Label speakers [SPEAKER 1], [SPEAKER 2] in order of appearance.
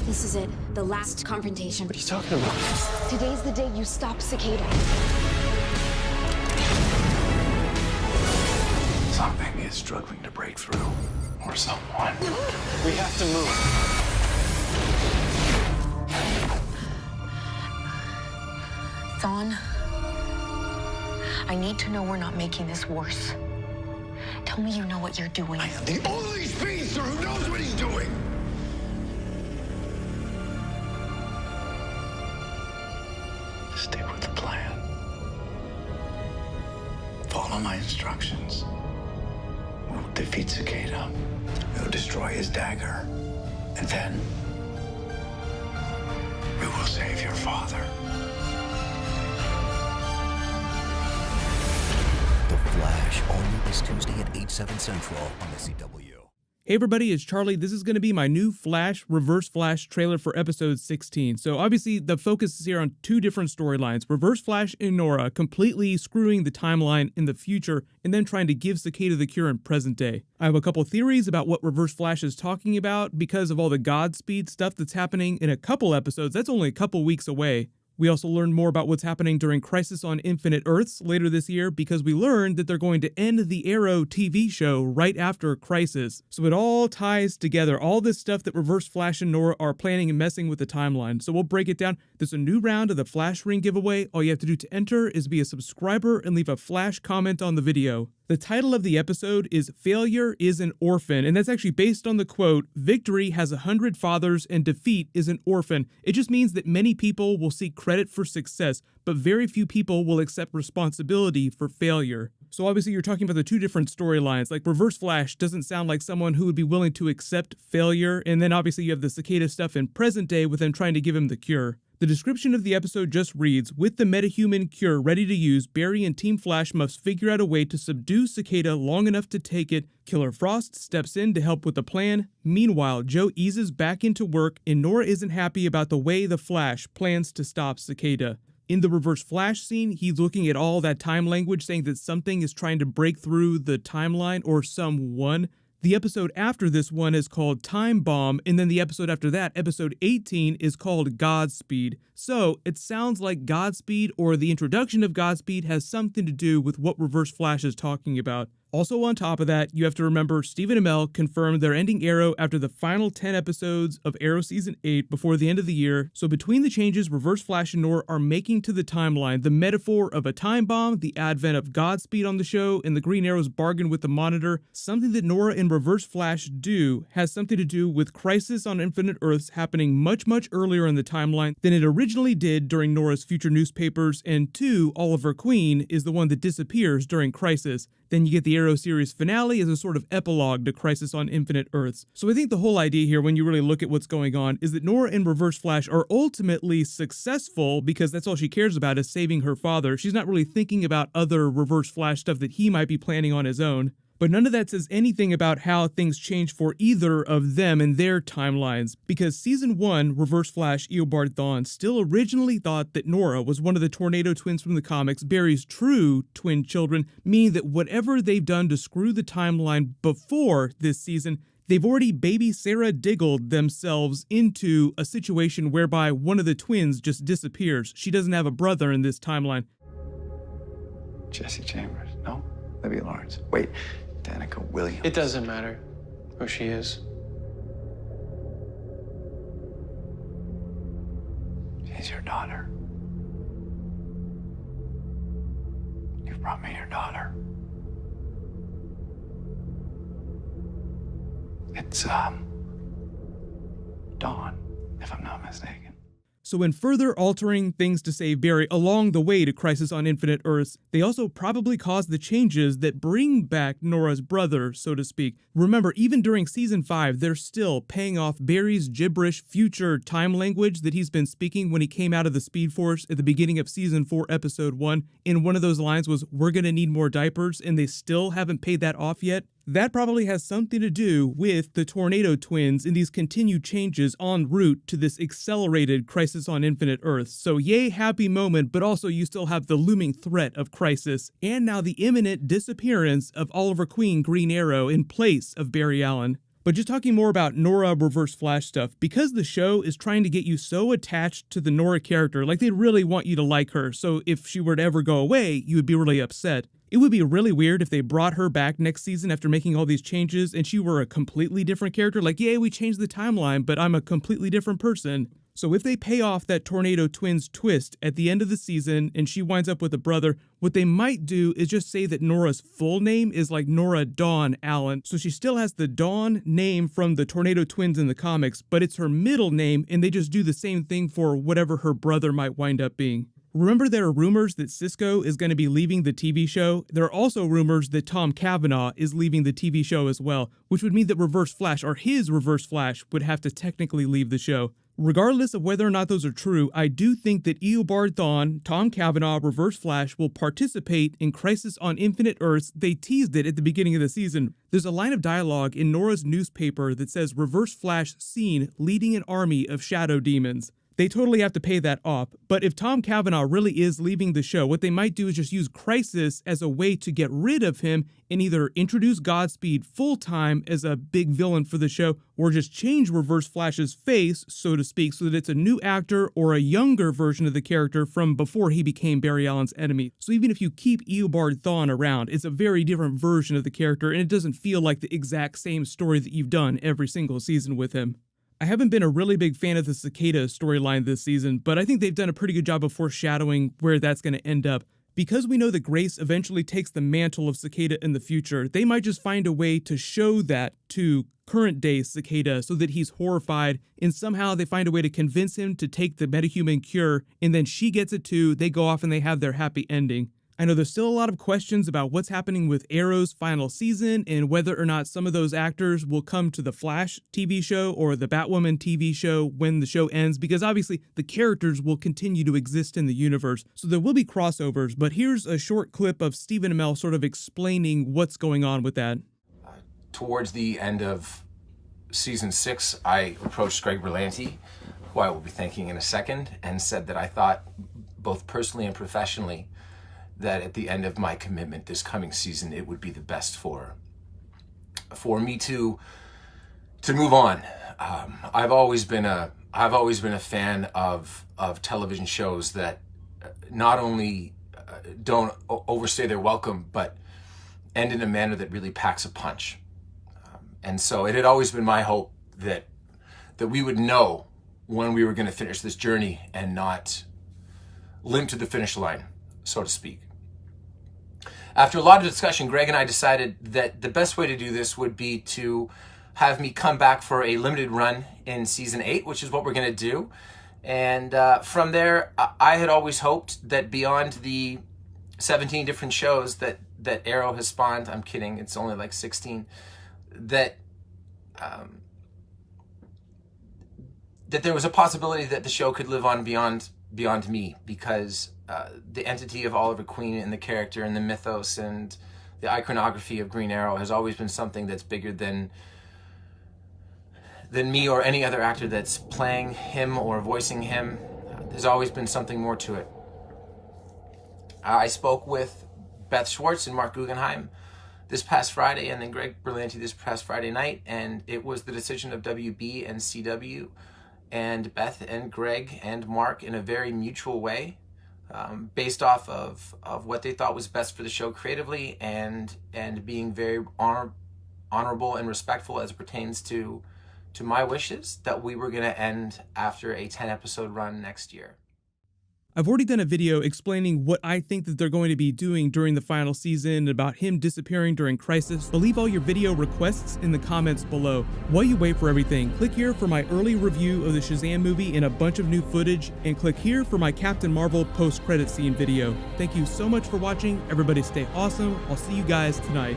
[SPEAKER 1] This is it. The last confrontation.
[SPEAKER 2] What are you talking about?
[SPEAKER 1] Today's the day you stop Cicada.
[SPEAKER 3] Something is struggling to break through. Or someone.
[SPEAKER 2] We have to move.
[SPEAKER 4] Thawne, I need to know we're not making this worse. Tell me you know what you're doing.
[SPEAKER 3] I am the only speedster who knows what he's doing! Stick with the plan. Follow my instructions. We'll defeat Cicada. We'll destroy his dagger. And then, we will save your father.
[SPEAKER 5] The Flash, all new this Tuesday at 8/7 Central on the CW.
[SPEAKER 6] Hey everybody, it's Charlie. This is going to be my new Flash, Reverse Flash trailer for episode 16. So obviously the focus is here on two different storylines. Reverse Flash and Nora completely screwing the timeline in the future and then trying to give Cicada the cure in present day. I have a couple theories about what Reverse Flash is talking about because of all the Godspeed stuff that's happening in a couple episodes. That's only a couple weeks away. We also learned more about what's happening during Crisis on Infinite Earths later this year because we learned that they're going to end the Arrow TV show right after Crisis. So it all ties together, all this stuff that Reverse Flash and Nora are planning and messing with the timeline. So we'll break it down. There's a new round of the Flash Ring giveaway. All you have to do to enter is be a subscriber and leave a Flash comment on the video. The title of the episode is Failure is an Orphan, and that's actually based on the quote, "Victory has 100 fathers and defeat is an orphan." It just means that many people will seek credit for success, but very few people will accept responsibility for failure. So obviously you're talking about the two different storylines. Like Reverse Flash doesn't sound like someone who would be willing to accept failure, and then obviously you have the Cicada stuff in present day with them trying to give him the cure. The description of the episode just reads, with the metahuman cure ready to use, Barry and Team Flash must figure out a way to subdue Cicada long enough to take it. Killer Frost steps in to help with the plan. Meanwhile, Joe eases back into work and Nora isn't happy about the way the Flash plans to stop Cicada. In the Reverse Flash scene, he's looking at all that time language saying that something is trying to break through the timeline or someone. The episode after this one is called Time Bomb, and then the episode after that, episode 18, is called Godspeed. So it sounds like Godspeed or the introduction of Godspeed has something to do with what Reverse Flash is talking about. Also on top of that, you have to remember Stephen Amell confirmed they're ending Arrow after the final 10 episodes of Arrow Season 8 before the end of the year. So between the changes Reverse Flash and Nora are making to the timeline, the metaphor of a time bomb, the advent of Godspeed on the show, and the Green Arrow's bargain with the Monitor, something that Nora and Reverse Flash do has something to do with Crisis on Infinite Earths happening much earlier in the timeline than it originally did during Nora's future newspapers, and 2, Oliver Queen is the one that disappears during Crisis. Then you get the Arrow series finale as a sort of epilogue to Crisis on Infinite Earths. So I think the whole idea here, when you really look at what's going on, is that Nora and Reverse Flash are ultimately successful because that's all she cares about is saving her father. She's not really thinking about other Reverse Flash stuff that he might be planning on his own. But none of that says anything about how things change for either of them and their timelines, because Season 1, Reverse Flash Eobard Thawne still originally thought that Nora was one of the Tornado Twins from the comics, Barry's true twin children, meaning that whatever they've done to screw the timeline before this season, they've already baby Sarah Diggled themselves into a situation whereby one of the twins just disappears. She doesn't have a brother in this timeline.
[SPEAKER 3] Jesse Chambers. No? Libby Lawrence. Wait. Danica Williams.
[SPEAKER 2] It doesn't matter who she is.
[SPEAKER 3] She's your daughter. You've brought me your daughter. It's, Dawn, if I'm not mistaken.
[SPEAKER 6] So in further altering things to save Barry along the way to Crisis on Infinite Earths, they also probably caused the changes that bring back Nora's brother, so to speak. Remember, even during Season 5, they're still paying off Barry's gibberish future time language that he's been speaking when he came out of the Speed Force at the beginning of Season 4, Episode 1. And one of those lines was, "We're gonna need more diapers," and they still haven't paid that off yet. That probably has something to do with the Tornado Twins and these continued changes en route to this accelerated Crisis on Infinite Earths. So yay, happy moment, but also you still have the looming threat of Crisis, and now the imminent disappearance of Oliver Queen Green Arrow in place of Barry Allen. But just talking more about Nora Reverse Flash stuff, because the show is trying to get you so attached to the Nora character, like they really want you to like her, so if she were to ever go away, you would be really upset. It would be really weird if they brought her back next season after making all these changes and she were a completely different character, like, yay, we changed the timeline, but I'm a completely different person. So if they pay off that Tornado Twins twist at the end of the season and she winds up with a brother, what they might do is just say that Nora's full name is like Nora Dawn Allen. So she still has the Dawn name from the Tornado Twins in the comics, but it's her middle name and they just do the same thing for whatever her brother might wind up being. Remember, there are rumors that Cisco is going to be leaving the TV show? There are also rumors that Tom Cavanaugh is leaving the TV show as well, which would mean that Reverse Flash, or his Reverse Flash, would have to technically leave the show. Regardless of whether or not those are true, I do think that Eobard Thawne, Tom Cavanaugh, Reverse Flash will participate in Crisis on Infinite Earths. They teased it at the beginning of the season. There's a line of dialogue in Nora's newspaper that says Reverse Flash seen leading an army of shadow demons. They totally have to pay that off, but if Tom Cavanaugh really is leaving the show, what they might do is just use Crisis as a way to get rid of him and either introduce Godspeed full-time as a big villain for the show, or just change Reverse Flash's face, so to speak, so that it's a new actor or a younger version of the character from before he became Barry Allen's enemy. So even if you keep Eobard Thawne around, it's a very different version of the character, and it doesn't feel like the exact same story that you've done every single season with him. I haven't been a really big fan of the Cicada storyline this season, but I think they've done a pretty good job of foreshadowing where that's going to end up. Because we know that Grace eventually takes the mantle of Cicada in the future, they might just find a way to show that to current-day Cicada so that he's horrified, and somehow they find a way to convince him to take the metahuman cure, and then she gets it too, they go off and they have their happy ending. I know there's still a lot of questions about what's happening with Arrow's final season and whether or not some of those actors will come to the Flash TV show or the Batwoman TV show when the show ends, because obviously the characters will continue to exist in the universe, so there will be crossovers, but here's a short clip of Stephen Amell sort of explaining what's going on with that.
[SPEAKER 7] Towards the end of season 6, I approached Greg Berlanti, who I will be thanking in a second, and said that I thought, both personally and professionally, that at the end of my commitment this coming season, it would be the best for me to move on. I've always been a fan of television shows that not only don't overstay their welcome, but end in a manner that really packs a punch. And so it had always been my hope that we would know when we were going to finish this journey and not limp to the finish line, so to speak. After a lot of discussion, Greg and I decided that the best way to do this would be to have me come back for a limited run in season 8, which is what we're going to do. And from there, I had always hoped that beyond the 17 different shows that Arrow has spawned, I'm kidding, it's only like 16, that there was a possibility that the show could live on beyond me, because the entity of Oliver Queen and the character and the mythos and the iconography of Green Arrow has always been something that's bigger than me or any other actor that's playing him or voicing him. There's always been something more to it. I spoke with Beth Schwartz and Mark Guggenheim this past Friday, and then Greg Berlanti this past Friday night, and it was the decision of WB and CW and Beth and Greg and Mark in a very mutual way, based off of what they thought was best for the show creatively, and being very honorable and respectful as it pertains to my wishes that we were going to end after a 10-episode run next year.
[SPEAKER 6] I've already done a video explaining what I think that they're going to be doing during the final season, about him disappearing during Crisis. But leave all your video requests in the comments below. While you wait for everything, click here for my early review of the Shazam movie and a bunch of new footage, and click here for my Captain Marvel post-credit scene video. Thank you so much for watching. Everybody stay awesome. I'll see you guys tonight.